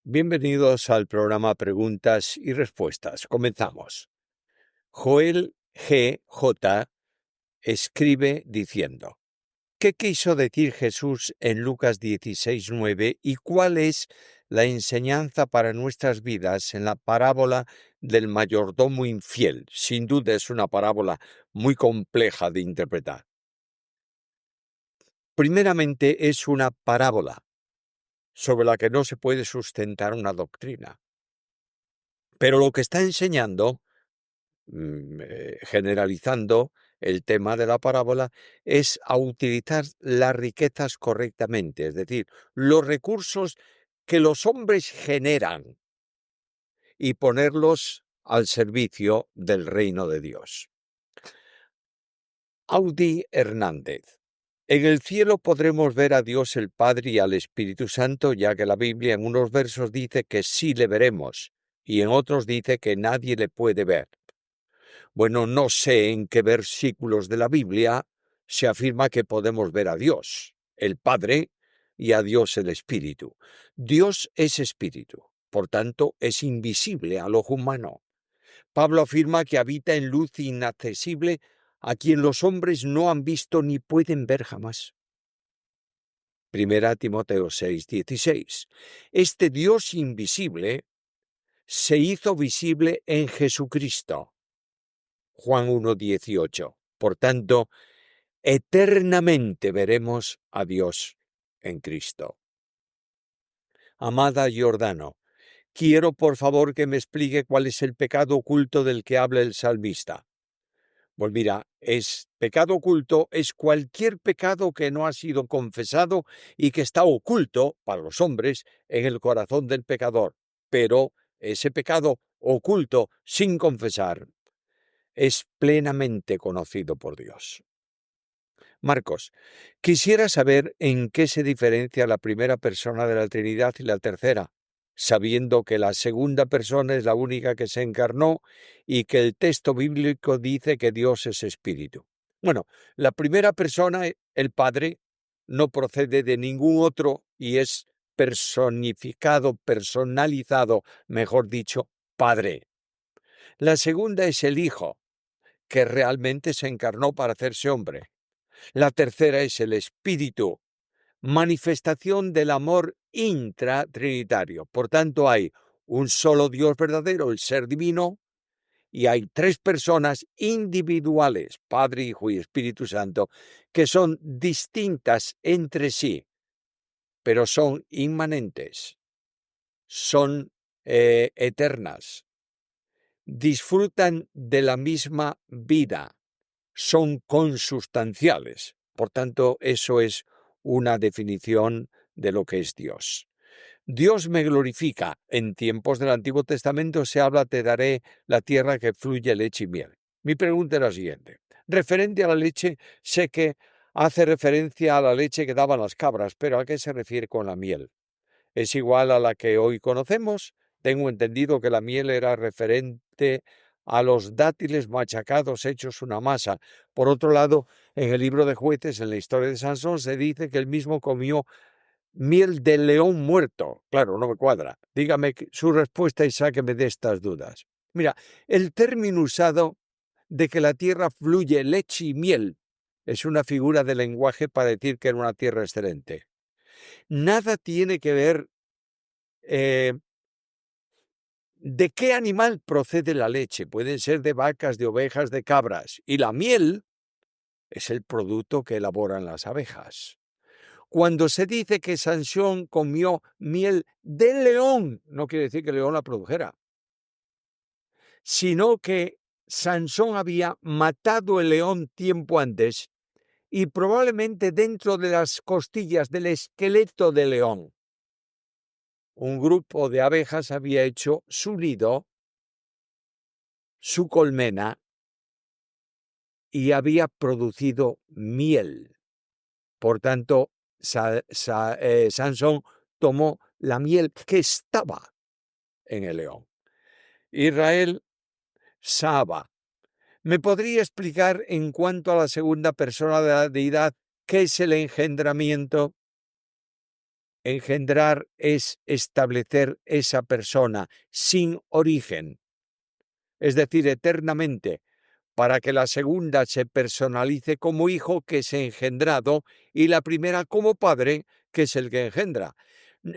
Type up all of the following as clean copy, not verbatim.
Bienvenidos al programa Preguntas y Respuestas. Comenzamos. Joel G.J. escribe diciendo: ¿qué quiso decir Jesús en Lucas 16:9 y cuál es la enseñanza para nuestras vidas en la parábola del mayordomo infiel? Sin duda es una parábola muy compleja de interpretar. Primeramente, es una parábola sobre la que no se puede sustentar una doctrina. Pero lo que está enseñando, generalizando el tema de la parábola, es a utilizar las riquezas correctamente, es decir, los recursos que los hombres generan y ponerlos al servicio del reino de Dios. Audi Hernández. En el cielo podremos ver a Dios el Padre y al Espíritu Santo, ya que la Biblia en unos versos dice que sí le veremos y en otros dice que nadie le puede ver. Bueno, no sé en qué versículos de la Biblia se afirma que podemos ver a Dios, el Padre, y a Dios el Espíritu. Dios es Espíritu, por tanto es invisible al ojo humano. Pablo afirma que habita en luz inaccesible a quien los hombres no han visto ni pueden ver jamás. Primera Timoteo 6:16. Este Dios invisible se hizo visible en Jesucristo. Juan 1:18. Por tanto, eternamente veremos a Dios en Cristo. Amada Giordano, quiero por favor que me explique cuál es el pecado oculto del que habla el salmista. Pues mira, pecado oculto es cualquier pecado que no ha sido confesado y que está oculto para los hombres en el corazón del pecador. Pero ese pecado oculto sin confesar es plenamente conocido por Dios. Marcos, quisiera saber en qué se diferencia la primera persona de la Trinidad y la tercera, sabiendo que la segunda persona es la única que se encarnó y que el texto bíblico dice que Dios es espíritu. Bueno, la primera persona, el Padre, no procede de ningún otro y es personificado, personalizado, mejor dicho, Padre. La segunda es el Hijo, que realmente se encarnó para hacerse hombre. La tercera es el Espíritu, manifestación del amor intratrinitario. Por tanto, hay un solo Dios verdadero, el ser divino, y hay tres personas individuales, Padre, Hijo y Espíritu Santo, que son distintas entre sí, pero son inmanentes, son eternas, disfrutan de la misma vida, son consustanciales. Por tanto, eso es una definición de lo que es Dios. Dios me glorifica. En tiempos del Antiguo Testamento se habla: te daré la tierra que fluye leche y miel. Mi pregunta es la siguiente. Referente a la leche, sé que hace referencia a la leche que daban las cabras, pero ¿a qué se refiere con la miel? ¿Es igual a la que hoy conocemos? Tengo entendido que la miel era referente a los dátiles machacados hechos una masa. Por otro lado, en el libro de Jueces, en la historia de Sansón, se dice que él mismo comió miel de león muerto. Claro, no me cuadra. Dígame su respuesta y sáqueme de estas dudas. Mira, el término usado de que la tierra fluye leche y miel es una figura de lenguaje para decir que era una tierra excelente. Nada tiene que ver de qué animal procede la leche. Pueden ser de vacas, de ovejas, de cabras. Y la miel es el producto que elaboran las abejas. Cuando se dice que Sansón comió miel de león, no quiere decir que el león la produjera, sino que Sansón había matado el león tiempo antes y probablemente dentro de las costillas del esqueleto del león, un grupo de abejas había hecho su nido, su colmena, y había producido miel. Por tanto, Sansón tomó la miel que estaba en el león. Israel, Saba. ¿Me podría explicar en cuanto a la segunda persona de la deidad qué es el engendramiento? Engendrar es establecer esa persona sin origen, es decir, eternamente, para que la segunda se personalice como hijo, que es engendrado, y la primera como padre, que es el que engendra.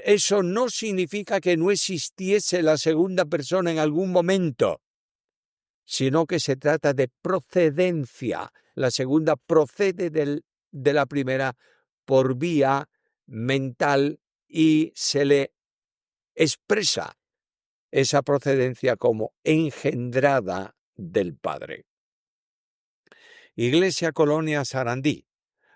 Eso no significa que no existiese la segunda persona en algún momento, sino que se trata de procedencia. La segunda procede de la primera por vía mental y se le expresa esa procedencia como engendrada del Padre. Iglesia Colonia Sarandí.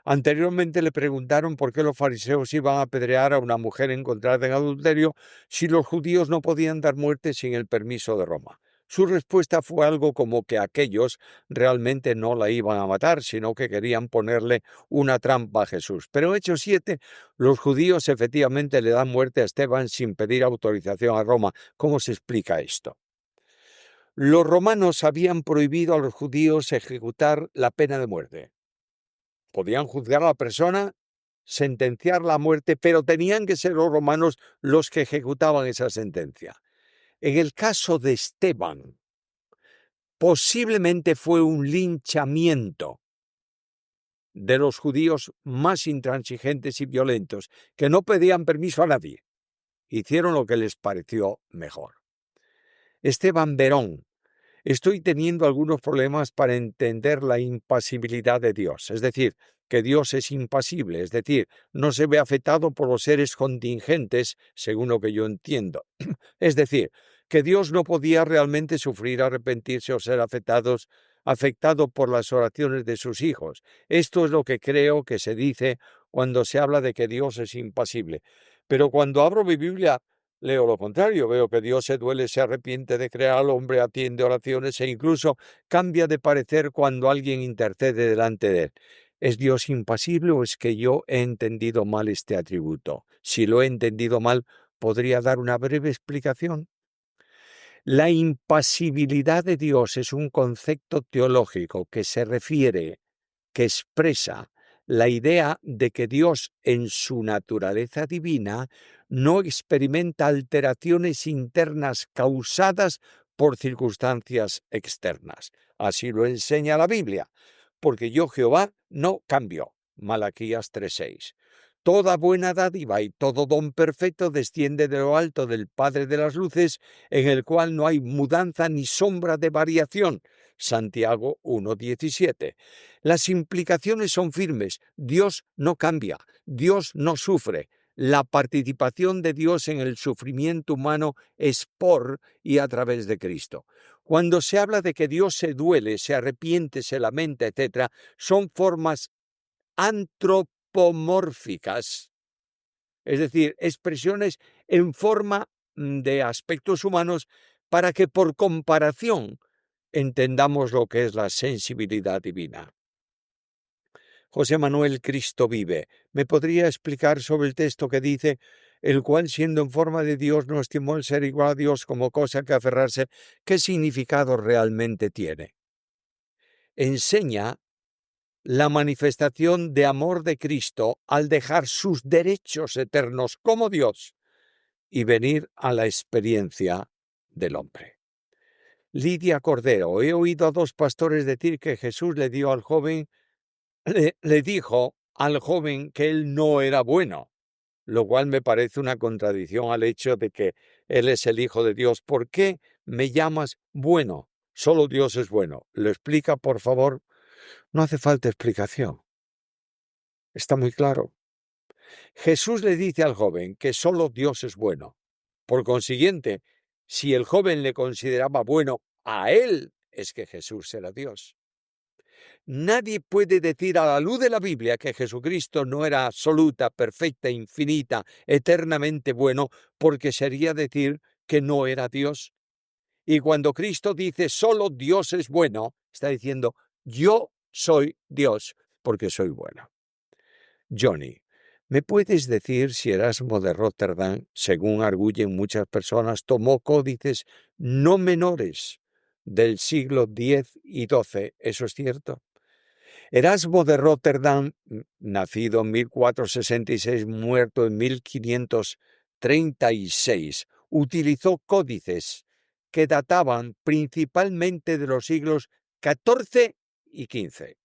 Anteriormente le preguntaron por qué los fariseos iban a apedrear a una mujer encontrada en adulterio si los judíos no podían dar muerte sin el permiso de Roma. Su respuesta fue algo como que aquellos realmente no la iban a matar, sino que querían ponerle una trampa a Jesús. Pero Hechos 7, los judíos efectivamente le dan muerte a Esteban sin pedir autorización a Roma. ¿Cómo se explica esto? Los romanos habían prohibido a los judíos ejecutar la pena de muerte. Podían juzgar a la persona, sentenciarla a muerte, pero tenían que ser los romanos los que ejecutaban esa sentencia. En el caso de Esteban, posiblemente fue un linchamiento de los judíos más intransigentes y violentos, que no pedían permiso a nadie. Hicieron lo que les pareció mejor. Esteban Verón. Estoy teniendo algunos problemas para entender la impasibilidad de Dios, es decir, que Dios es impasible, es decir, no se ve afectado por los seres contingentes, según lo que yo entiendo. Es decir, que Dios no podía realmente sufrir, arrepentirse o ser afectado por las oraciones de sus hijos. Esto es lo que creo que se dice cuando se habla de que Dios es impasible. Pero cuando abro mi Biblia, leo lo contrario, veo que Dios se duele, se arrepiente de crear al hombre, atiende oraciones e incluso cambia de parecer cuando alguien intercede delante de él. ¿Es Dios impasible o es que yo he entendido mal este atributo? Si lo he entendido mal, ¿podría dar una breve explicación? La impasibilidad de Dios es un concepto teológico que se refiere, que expresa la idea de que Dios en su naturaleza divina no experimenta alteraciones internas causadas por circunstancias externas. Así lo enseña la Biblia, porque yo Jehová no cambio. Malaquías 3:6. Toda buena dádiva y todo don perfecto desciende de lo alto del Padre de las luces, en el cual no hay mudanza ni sombra de variación. Santiago 1:17. Las implicaciones son firmes. Dios no cambia, Dios no sufre. La participación de Dios en el sufrimiento humano es por y a través de Cristo. Cuando se habla de que Dios se duele, se arrepiente, se lamenta, etc., son formas antropomórficas, es decir, expresiones en forma de aspectos humanos para que por comparación entendamos lo que es la sensibilidad divina. José Manuel Cristo vive. ¿Me podría explicar sobre el texto que dice, el cual siendo en forma de Dios no estimó el ser igual a Dios como cosa que aferrarse? ¿Qué significado realmente tiene? Enseña la manifestación de amor de Cristo al dejar sus derechos eternos como Dios y venir a la experiencia del hombre. Lidia Cordero, he oído a dos pastores decir que Jesús le dijo al joven que él no era bueno, lo cual me parece una contradicción al hecho de que él es el Hijo de Dios. ¿Por qué me llamas bueno? Solo Dios es bueno. ¿Lo explica, por favor? No hace falta explicación. Está muy claro. Jesús le dice al joven que solo Dios es bueno. Por consiguiente, si el joven le consideraba bueno a él, es que Jesús era Dios. Nadie puede decir a la luz de la Biblia que Jesucristo no era absoluta, perfecta, infinita, eternamente bueno, porque sería decir que no era Dios. Y cuando Cristo dice solo Dios es bueno, está diciendo yo soy Dios porque soy bueno. Johnny, ¿me puedes decir si Erasmo de Rotterdam, según arguyen muchas personas, tomó códices no menores del siglo X y XII? ¿Eso es cierto? Erasmo de Rotterdam, nacido en 1466, muerto en 1536, utilizó códices que databan principalmente de los siglos XIV y XV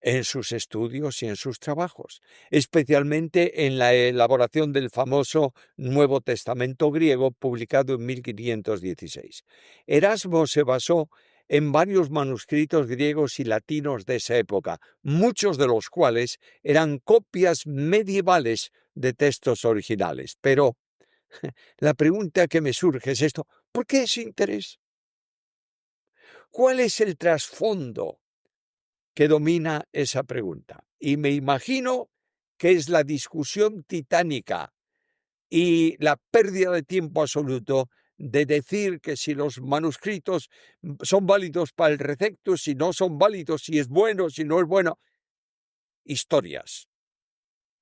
en sus estudios y en sus trabajos, especialmente en la elaboración del famoso Nuevo Testamento griego publicado en 1516. Erasmo se basó en varios manuscritos griegos y latinos de esa época, muchos de los cuales eran copias medievales de textos originales. Pero la pregunta que me surge es esto: ¿por qué ese interés? ¿Cuál es el trasfondo que domina esa pregunta? Y me imagino que es la discusión titánica y la pérdida de tiempo absoluto de decir que si los manuscritos son válidos para el receptus, si no son válidos, si es bueno, si no es bueno. Historias,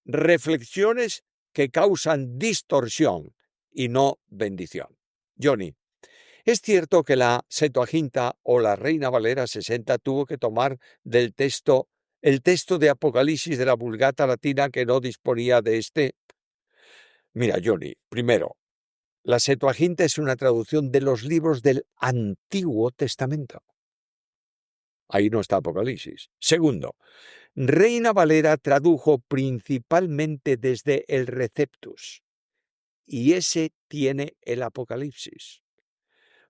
reflexiones que causan distorsión y no bendición. Johnny, es cierto que la Septuaginta o la Reina Valera 60 tuvo que tomar del texto el texto de Apocalipsis de la Vulgata latina, que no disponía de este. Mira, Johnny, primero, la Septuaginta es una traducción de los libros del Antiguo Testamento. Ahí no está Apocalipsis. Segundo, Reina Valera tradujo principalmente desde el Receptus, y ese tiene el Apocalipsis.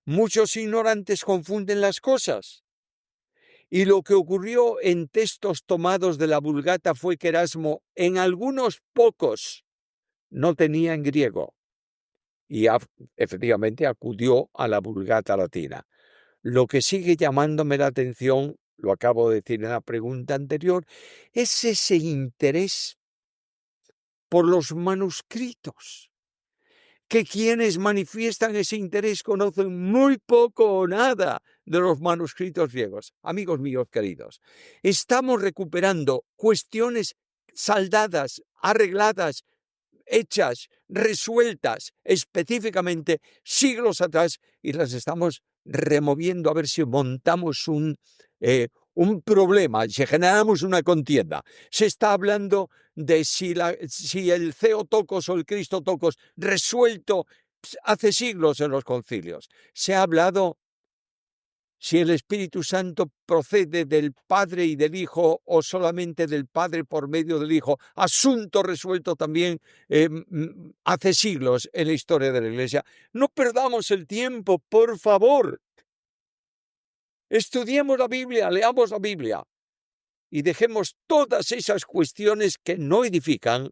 Muchos ignorantes confunden las cosas. Y lo que ocurrió en textos tomados de la Vulgata fue que Erasmo, en algunos pocos, no tenía en griego, y efectivamente acudió a la Vulgata latina. Lo que sigue llamándome la atención, lo acabo de decir en la pregunta anterior, es ese interés por los manuscritos, que quienes manifiestan ese interés conocen muy poco o nada de los manuscritos griegos. Amigos míos queridos, estamos recuperando cuestiones saldadas, arregladas, hechas, resueltas específicamente siglos atrás, y las estamos removiendo a ver si montamos un problema, si generamos una contienda. Se está hablando de si el Theotokos o el Cristotokos, resuelto hace siglos en los concilios. Se ha hablado si el Espíritu Santo procede del Padre y del Hijo o solamente del Padre por medio del Hijo, asunto resuelto también hace siglos en la historia de la Iglesia. No perdamos el tiempo, por favor. Estudiemos la Biblia, leamos la Biblia y dejemos todas esas cuestiones que no edifican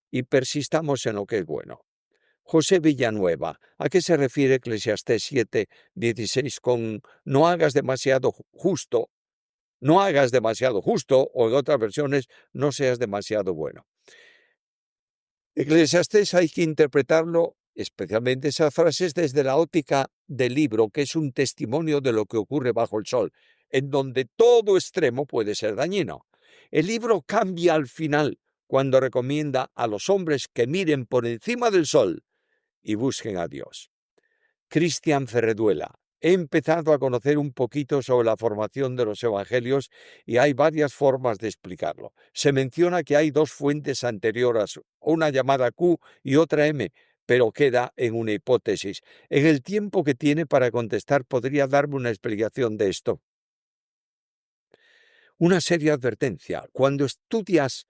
y persistamos en lo que es bueno. José Villanueva, ¿a qué se refiere Eclesiastés 7:16 con no hagas demasiado justo? No hagas demasiado justo, o en otras versiones, no seas demasiado bueno. Eclesiastés hay que interpretarlo, especialmente esas frases, desde la óptica del libro, que es un testimonio de lo que ocurre bajo el sol, en donde todo extremo puede ser dañino. El libro cambia al final, cuando recomienda a los hombres que miren por encima del sol y busquen a Dios. Cristian Ferreduela. He empezado a conocer un poquito sobre la formación de los evangelios y hay varias formas de explicarlo. Se menciona que hay dos fuentes anteriores, una llamada Q y otra M, pero queda en una hipótesis. En el tiempo que tiene para contestar, ¿podría darme una explicación de esto? Una seria advertencia. Cuando estudias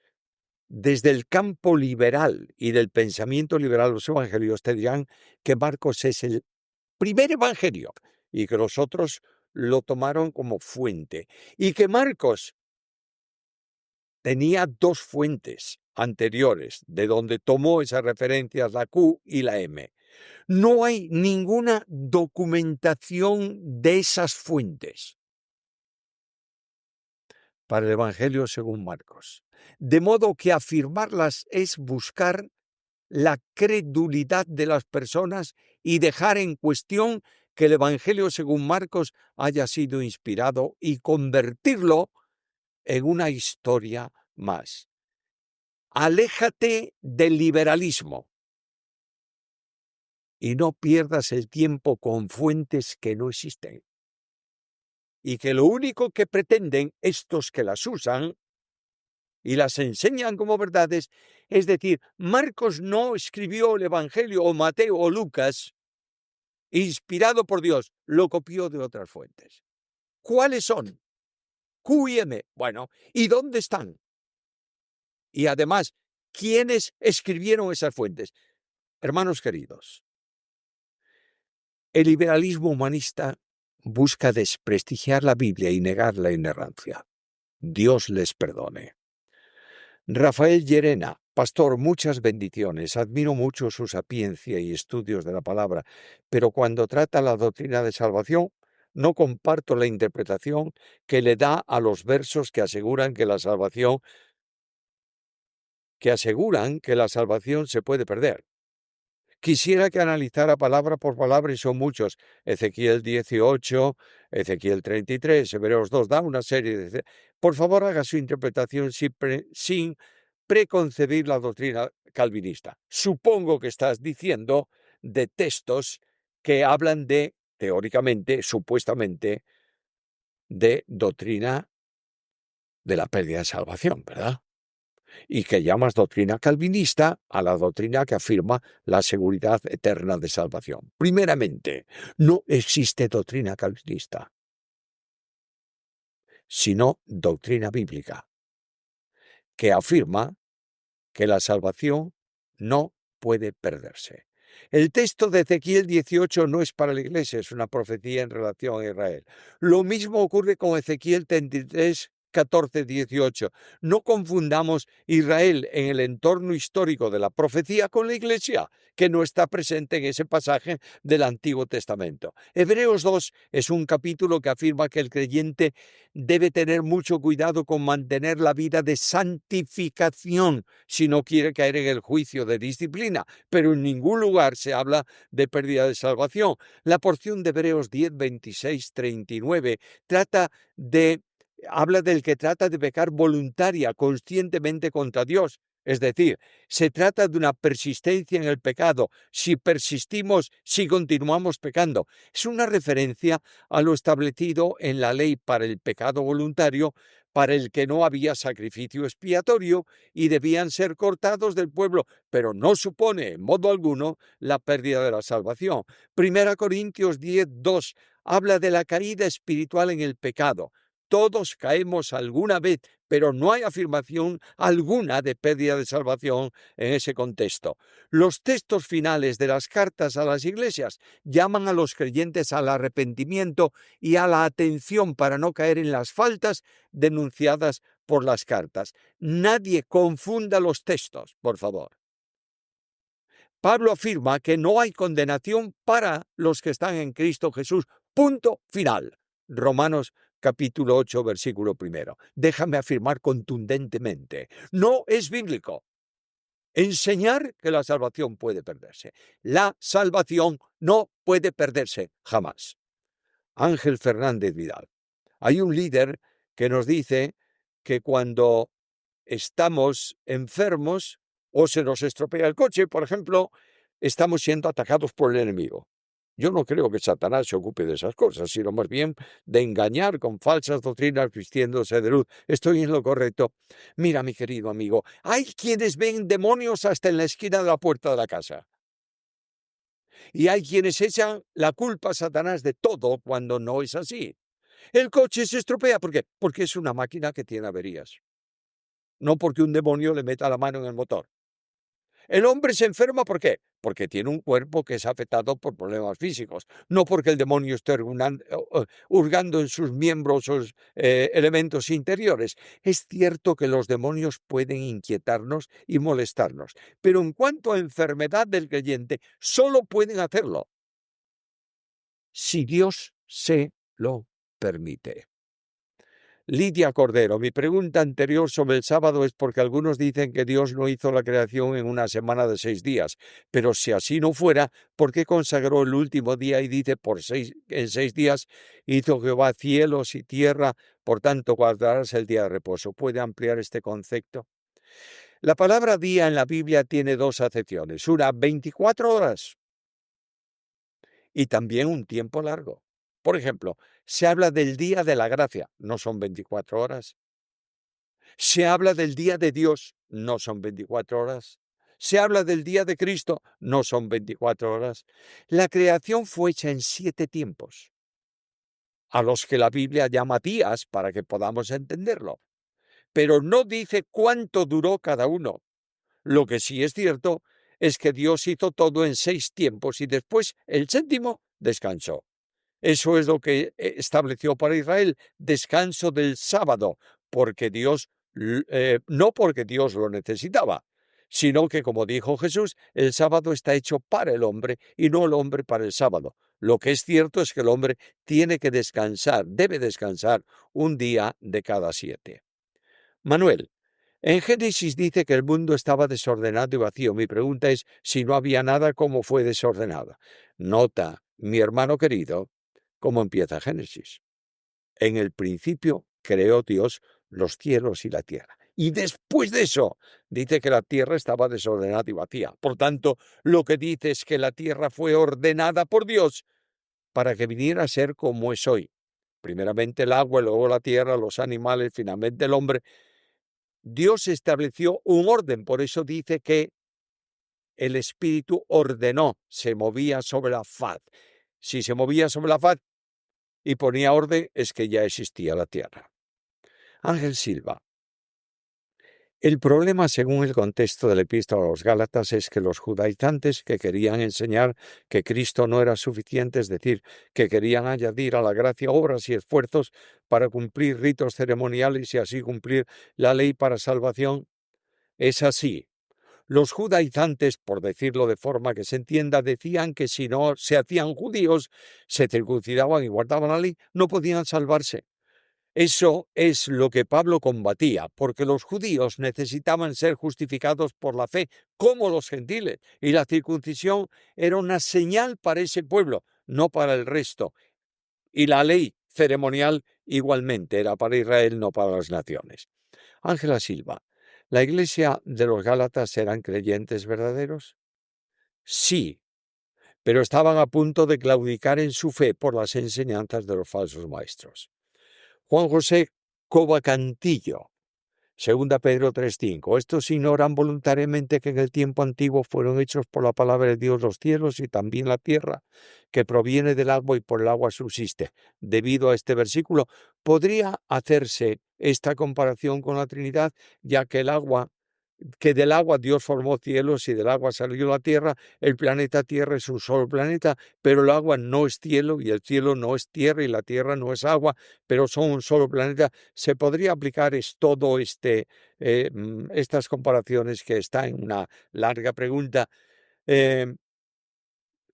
desde el campo liberal y del pensamiento liberal los evangelios, te dirán que Marcos es el primer evangelio y que los otros lo tomaron como fuente, y que Marcos tenía dos fuentes anteriores de donde tomó esas referencias, la Q y la M. No hay ninguna documentación de esas fuentes para el Evangelio según Marcos, de modo que afirmarlas es buscar la credulidad de las personas y dejar en cuestión que el Evangelio según Marcos haya sido inspirado y convertirlo en una historia más. Aléjate del liberalismo y no pierdas el tiempo con fuentes que no existen. y que lo único que pretenden estos que las usan y las enseñan como verdades, es decir, Marcos no escribió el Evangelio, o Mateo o Lucas, inspirado por Dios, lo copió de otras fuentes. ¿Cuáles son? Q y M. Bueno, ¿y dónde están? Y además, ¿quiénes escribieron esas fuentes? Hermanos queridos, el liberalismo humanista busca desprestigiar la Biblia y negar la inerrancia. Dios les perdone. Rafael Llerena, pastor, muchas bendiciones. Admiro mucho su sapiencia y estudios de la palabra, pero cuando trata la doctrina de salvación, no comparto la interpretación que le da a los versos que aseguran que la salvación se puede perder. Quisiera que analizara palabra por palabra, y son muchos. Ezequiel 18, Ezequiel 33, Hebreos 2, da una serie de... Por favor, haga su interpretación sin preconcebir la doctrina calvinista. Supongo que estás diciendo de textos que hablan de, teóricamente, supuestamente, de doctrina de la pérdida de salvación, ¿verdad? Y que llamas doctrina calvinista a la doctrina que afirma la seguridad eterna de salvación. Primeramente, no existe doctrina calvinista, sino doctrina bíblica, que afirma que la salvación no puede perderse. El texto de Ezequiel 18 no es para la iglesia, es una profecía en relación a Israel. Lo mismo ocurre con Ezequiel 33, 14, 18. No confundamos Israel en el entorno histórico de la profecía con la iglesia, que no está presente en ese pasaje del Antiguo Testamento. Hebreos 2 es un capítulo que afirma que el creyente debe tener mucho cuidado con mantener la vida de santificación si no quiere caer en el juicio de disciplina, pero en ningún lugar se habla de pérdida de salvación. La porción de Hebreos 10, 26, 39 habla del que trata de pecar voluntaria, conscientemente contra Dios. Es decir, se trata de una persistencia en el pecado. Si persistimos, si continuamos pecando. Es una referencia a lo establecido en la ley para el pecado voluntario, para el que no había sacrificio expiatorio y debían ser cortados del pueblo, pero no supone en modo alguno la pérdida de la salvación. Primera Corintios 10, 2 habla de la caída espiritual en el pecado. Todos caemos alguna vez, pero no hay afirmación alguna de pérdida de salvación en ese contexto. Los textos finales de las cartas a las iglesias llaman a los creyentes al arrepentimiento y a la atención para no caer en las faltas denunciadas por las cartas. Nadie confunda los textos, por favor. Pablo afirma que no hay condenación para los que están en Cristo Jesús. Punto final. Romanos capítulo 8, versículo 1. Déjame afirmar contundentemente, no es bíblico enseñar que la salvación puede perderse. La salvación no puede perderse jamás. Ángel Fernández Vidal. Hay un líder que nos dice que cuando estamos enfermos o se nos estropea el coche, por ejemplo, estamos siendo atacados por el enemigo. Yo no creo que Satanás se ocupe de esas cosas, sino más bien de engañar con falsas doctrinas vistiéndose de luz. Estoy en lo correcto. Mira, mi querido amigo, hay quienes ven demonios hasta en la esquina de la puerta de la casa. Y hay quienes echan la culpa a Satanás de todo cuando no es así. El coche se estropea, ¿por qué? Porque es una máquina que tiene averías. No porque un demonio le meta la mano en el motor. El hombre se enferma, ¿por qué? Porque tiene un cuerpo que es afectado por problemas físicos, no porque el demonio esté hurgando en sus miembros o elementos interiores. Es cierto que los demonios pueden inquietarnos y molestarnos, pero en cuanto a enfermedad del creyente, solo pueden hacerlo si Dios se lo permite. Lidia Cordero, mi pregunta anterior sobre el sábado es porque algunos dicen que Dios no hizo la creación en una semana de 6 días, pero si así no fuera, ¿por qué consagró el último día y dice en 6 días hizo Jehová cielos y tierra, por tanto guardarás el día de reposo? ¿Puede ampliar este concepto? La palabra día en la Biblia tiene dos acepciones, una 24 horas y también un tiempo largo. Por ejemplo, se habla del día de la gracia, no son 24 horas. Se habla del día de Dios, no son 24 horas. Se habla del día de Cristo, no son 24 horas. La creación fue hecha en 7 tiempos, a los que la Biblia llama días para que podamos entenderlo. Pero no dice cuánto duró cada uno. Lo que sí es cierto es que Dios hizo todo en 6 tiempos y después el séptimo descansó. Eso es lo que estableció para Israel, descanso del sábado, porque no porque Dios lo necesitaba, sino que, como dijo Jesús, el sábado está hecho para el hombre y no el hombre para el sábado. Lo que es cierto es que el hombre tiene que descansar, debe descansar un día de cada 7. Manuel, en Génesis dice que el mundo estaba desordenado y vacío. Mi pregunta es, si no había nada, ¿cómo fue desordenado? Nota, mi hermano querido, cómo empieza Génesis. En el principio creó Dios los cielos y la tierra. Y después de eso, dice que la tierra estaba desordenada y vacía. Por tanto, lo que dice es que la tierra fue ordenada por Dios para que viniera a ser como es hoy. Primeramente el agua, luego la tierra, los animales, finalmente el hombre. Dios estableció un orden, por eso dice que el Espíritu ordenó, se movía sobre la faz. Si se movía sobre la faz y ponía orden, es que ya existía la tierra. Ángel Silva. El problema, según el contexto de la epístola a los Gálatas, es que los judaizantes que querían enseñar que Cristo no era suficiente, es decir, que querían añadir a la gracia obras y esfuerzos para cumplir ritos ceremoniales y así cumplir la ley para salvación, es así. Los judaizantes, por decirlo de forma que se entienda, decían que si no se hacían judíos, se circuncidaban y guardaban la ley, no podían salvarse. Eso es lo que Pablo combatía, porque los judíos necesitaban ser justificados por la fe, como los gentiles, y la circuncisión era una señal para ese pueblo, no para el resto. Y la ley ceremonial igualmente era para Israel, no para las naciones. Ángela Silva, ¿la iglesia de los Gálatas eran creyentes verdaderos? Sí, pero estaban a punto de claudicar en su fe por las enseñanzas de los falsos maestros. Juan José Covacantillo, 2 Pedro 3:5. Estos ignoran voluntariamente que en el tiempo antiguo fueron hechos por la palabra de Dios los cielos y también la tierra, que proviene del agua y por el agua subsiste. Debido a este versículo, podría hacerse esta comparación con la Trinidad, ya que del agua Dios formó cielos y del agua salió la tierra. El planeta Tierra es un solo planeta, pero el agua no es cielo y el cielo no es tierra y la tierra no es agua, pero son un solo planeta. Se podría aplicar estas comparaciones, que está en una larga pregunta. eh,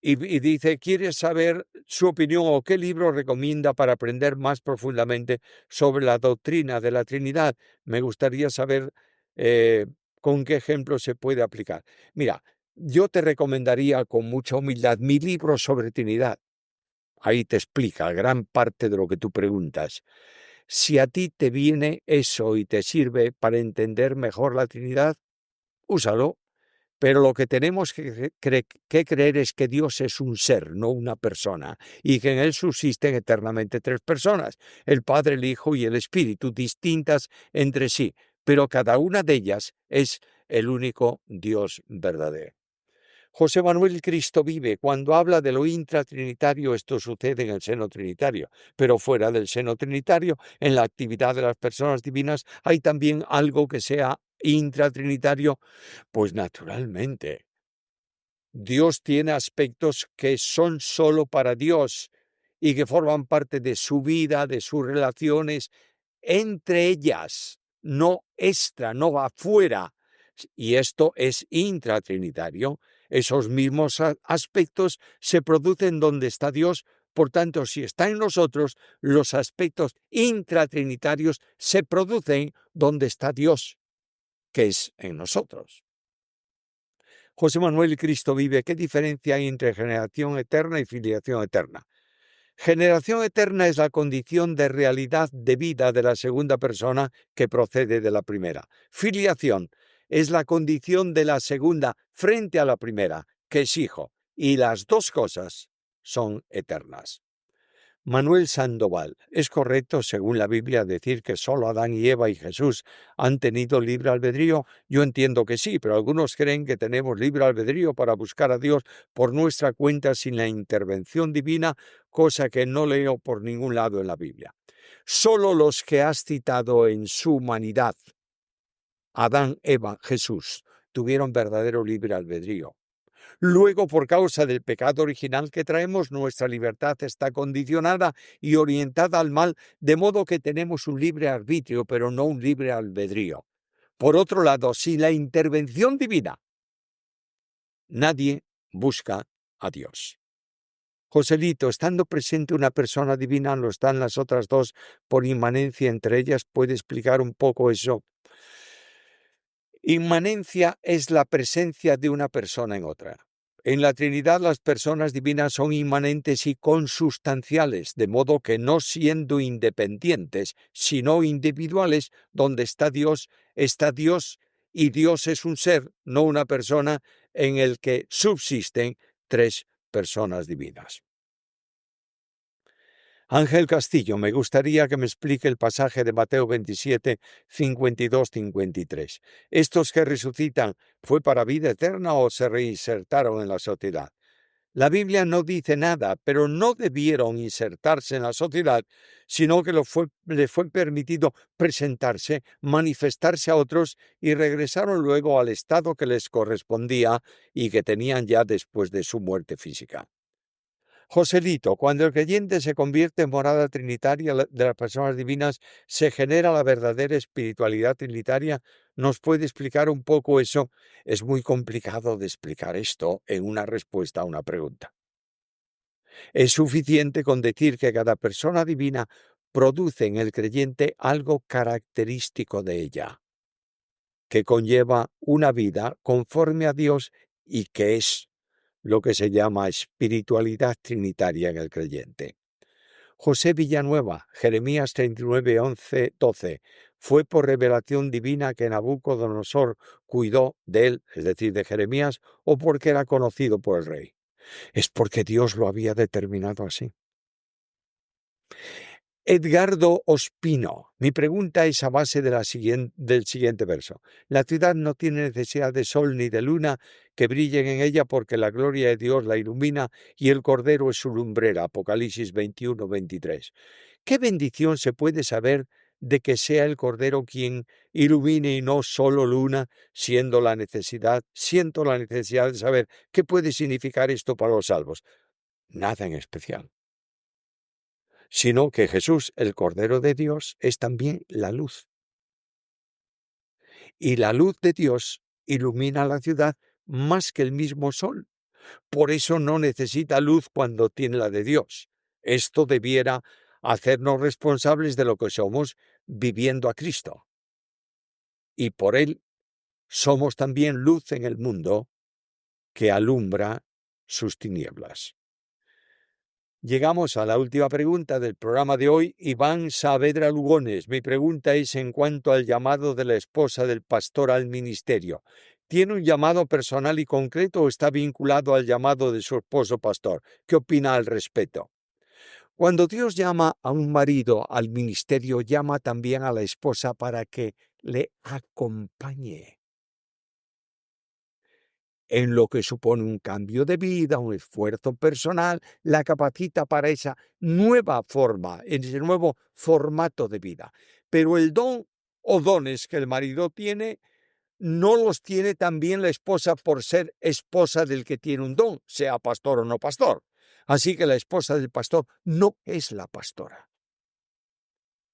y dice, ¿quieres saber su opinión o qué libro recomienda para aprender más profundamente sobre la doctrina de la Trinidad? Me gustaría saber con qué ejemplo se puede aplicar. Mira, yo te recomendaría con mucha humildad mi libro sobre Trinidad. Ahí te explica gran parte de lo que tú preguntas. Si a ti te viene eso y te sirve para entender mejor la Trinidad, úsalo. Pero lo que tenemos que creer es que Dios es un ser, no una persona, y que en Él subsisten eternamente 3 personas, el Padre, el Hijo y el Espíritu, distintas entre sí, pero cada una de ellas es el único Dios verdadero. José Manuel Cristo vive. Cuando habla de lo intratrinitario, esto sucede en el seno trinitario, pero fuera del seno trinitario, en la actividad de las personas divinas, hay también algo que sea intratrinitario. Pues naturalmente, Dios tiene aspectos que son solo para Dios y que forman parte de su vida, de sus relaciones, entre ellas, no extra, no afuera. Y esto es intratrinitario. Esos mismos aspectos se producen donde está Dios. Por tanto, si está en nosotros, los aspectos intratrinitarios se producen donde está Dios, que es en nosotros. José Manuel Cristo vive. ¿Qué diferencia hay entre generación eterna y filiación eterna? Generación eterna es la condición de realidad de vida de la segunda persona que procede de la primera. Filiación es la condición de la segunda frente a la primera, que es hijo. Y las dos cosas son eternas. Manuel Sandoval, ¿es correcto, según la Biblia, decir que solo Adán y Eva y Jesús han tenido libre albedrío? Yo entiendo que sí, pero algunos creen que tenemos libre albedrío para buscar a Dios por nuestra cuenta sin la intervención divina, cosa que no leo por ningún lado en la Biblia. Solo los que has citado en su humanidad, Adán, Eva, Jesús, tuvieron verdadero libre albedrío. Luego, por causa del pecado original que traemos, nuestra libertad está condicionada y orientada al mal, de modo que tenemos un libre arbitrio, pero no un libre albedrío. Por otro lado, sin la intervención divina, nadie busca a Dios. Joselito, estando presente una persona divina, lo están las otras dos por inmanencia entre ellas. ¿Puede explicar un poco eso? Inmanencia es la presencia de una persona en otra. En la Trinidad las personas divinas son inmanentes y consustanciales, de modo que no siendo independientes, sino individuales, donde está Dios, y Dios es un ser, no una persona, en el que subsisten tres personas divinas. Ángel Castillo, me gustaría que me explique el pasaje de Mateo 27, 52-53. ¿Estos que resucitan fue para vida eterna o se reinsertaron en la sociedad? La Biblia no dice nada, pero no debieron insertarse en la sociedad, sino que les fue permitido presentarse, manifestarse a otros y regresaron luego al estado que les correspondía y que tenían ya después de su muerte física. Joselito, cuando el creyente se convierte en morada trinitaria de las personas divinas, ¿se genera la verdadera espiritualidad trinitaria? ¿Nos puede explicar un poco eso? Es muy complicado de explicar esto en una respuesta a una pregunta. Es suficiente con decir que cada persona divina produce en el creyente algo característico de ella, que conlleva una vida conforme a Dios y que es lo que se llama espiritualidad trinitaria en el creyente. José Villanueva, Jeremías 39, 11, 12. Fue por revelación divina que Nabucodonosor cuidó de él, es decir, de Jeremías, o porque era conocido por el rey. Es porque Dios lo había determinado así. Edgardo Ospino, mi pregunta es a base del siguiente verso. La ciudad no tiene necesidad de sol ni de luna que brillen en ella porque la gloria de Dios la ilumina y el Cordero es su lumbrera. Apocalipsis 21, 23. ¿Qué bendición se puede saber de que sea el Cordero quien ilumine y no solo luna, siento la necesidad de saber qué puede significar esto para los salvos? Nada en especial, sino que Jesús, el Cordero de Dios, es también la luz. Y la luz de Dios ilumina la ciudad más que el mismo sol. Por eso no necesita luz cuando tiene la de Dios. Esto debiera hacernos responsables de lo que somos viviendo a Cristo. Y por Él somos también luz en el mundo que alumbra sus tinieblas. Llegamos a la última pregunta del programa de hoy. Iván Saavedra Lugones. Mi pregunta es en cuanto al llamado de la esposa del pastor al ministerio. ¿Tiene un llamado personal y concreto o está vinculado al llamado de su esposo pastor? ¿Qué opina al respecto? Cuando Dios llama a un marido al ministerio, llama también a la esposa para que le acompañe en lo que supone un cambio de vida, un esfuerzo personal, la capacita para esa nueva forma, ese nuevo formato de vida. Pero el don o dones que el marido tiene, no los tiene también la esposa por ser esposa del que tiene un don, sea pastor o no pastor. Así que la esposa del pastor no es la pastora.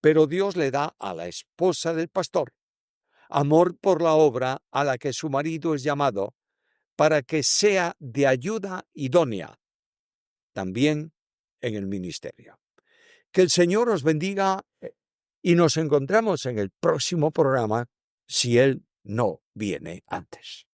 Pero Dios le da a la esposa del pastor amor por la obra a la que su marido es llamado, para que sea de ayuda idónea también en el ministerio. Que el Señor os bendiga y nos encontramos en el próximo programa si Él no viene antes.